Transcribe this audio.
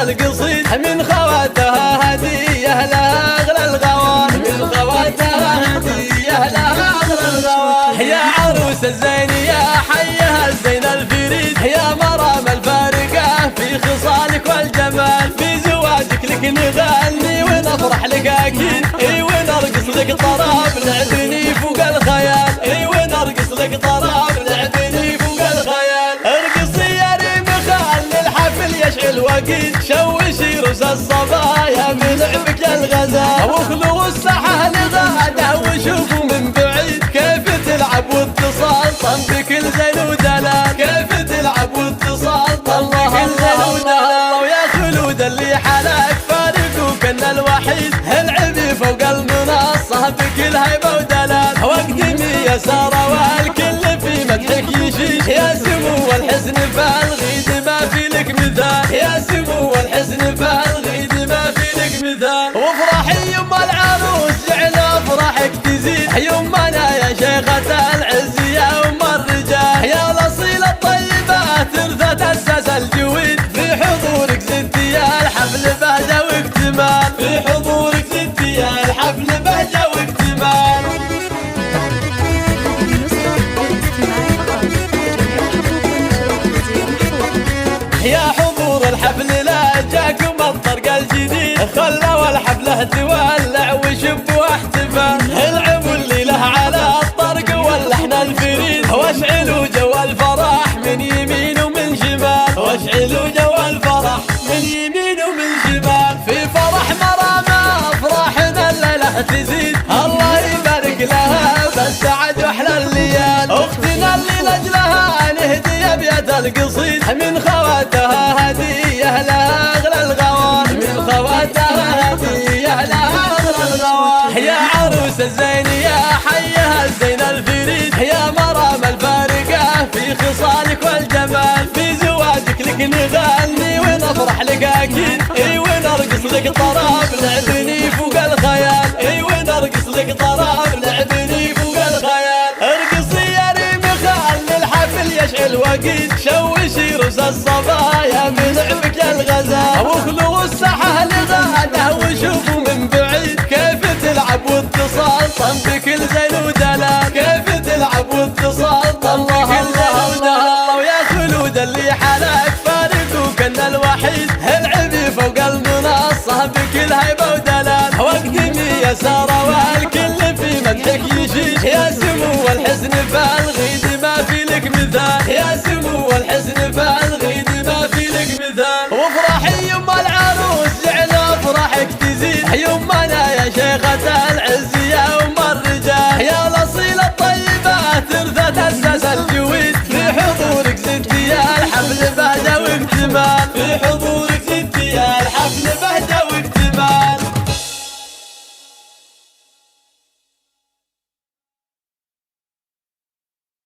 القصيد من خواتها هدية لها أغلى الغوان، من خواتها هدية لها أغلى الغوان. يا عروس الزين يا حيها الزين الفريد، يا مرام الفارقة في خصالك والجمال، في زواجك لك نغني ونفرح لك أكيد، اي ونرقص لك طراب لعبني فوق الخيال، اي ونرقص لك طراب لعبني فوق الخيال. ارقصي يا ريم خلي الحفل يشعل وقيد، شوشي رؤوس الصبايا بلعبك الغزال، واخلوا الساحة لغاده وشوفوا من بعيد كيف تلعب واتصال طنبك الزين ودلال، كيف تلعب واتصال طنبك الزين ودلال. ويا خلود اللي حلاك فارقوك ان الوحيد، العبي فوق المنصة بكل هيبة ودلال، واقدمي يا سارة والكل في مدحك يشيش، يا سمو الحسن فالغيد ما في لك مثال، يا سمو الحسن فالغيد ما في لك مثال. وافرحي يما العروس جعل افراحك تزيد، يمنا يا شيخة العز يا ام الرجال، يا الاصيلة الطيبة ترثت اساس الجويد، في حضورك زدتي يا الحفل بهجة واكتمال، في حضورك زدتي يا الحفل بهجة واكتمال. يا حضور الحفل لا جاكم الطرق الجديد، خلوا الحفلة تولع وشب واحتفال، العبوا الليلة على الطرق واللحن الفريد، واشعلوا جو الفرح من يمين ومن شمال، واشعلوا جو الفرح من يمين ومن شمال. في فرح مرامى افراحنا الليلة تزيد، الله يبارك لها بالسعد واحلى الليال، اختنا اللي لاجلها نهدي ابيات القصيد، من خواتها هدية لها أغلى الغوان، من خواتها هدية لها أغلى الغوان. يا عروس الزين يا حيها الزين الفريد، يا مرام الفارقة في خصالك والجمال، في زواجك لك نغني ونفرح لك أكيد، اي ونرقص لك طراب لعبني فوق الخيال، اي ونرقص لك طراب لعبني فوق الخيال. ارقصي يا ريم خلي الحفل يشعل وقيد، شوشي رؤوس الصبايا بلعبك الغزال، واخلوا الساحة لغاده وشوفوا من بعيد كيف تلعب واتصال طنبك الزين ودلال، كيف تلعب واتصال طنبك الزين ودلال. ويا خلود اللي حلاك فارقوك ان الوحيد، العبي فوق المنصة بكل هيبة ودلال، واقدمي يا سارة والكل في مدحك يشيش، يا سمو الحسن فالغيد ما في لك مثال، يا سمو الحسن فالغيد ما في لك مثال. وافرحي يما العروس جعل افراحك تزيد، يمنا يا شيخة العز يا ام الرجال، يا الاصيلة الطيبة ترثت اساس الجويد، في حضورك زدتي يا الحفل بهجة واكتمال، في حضورك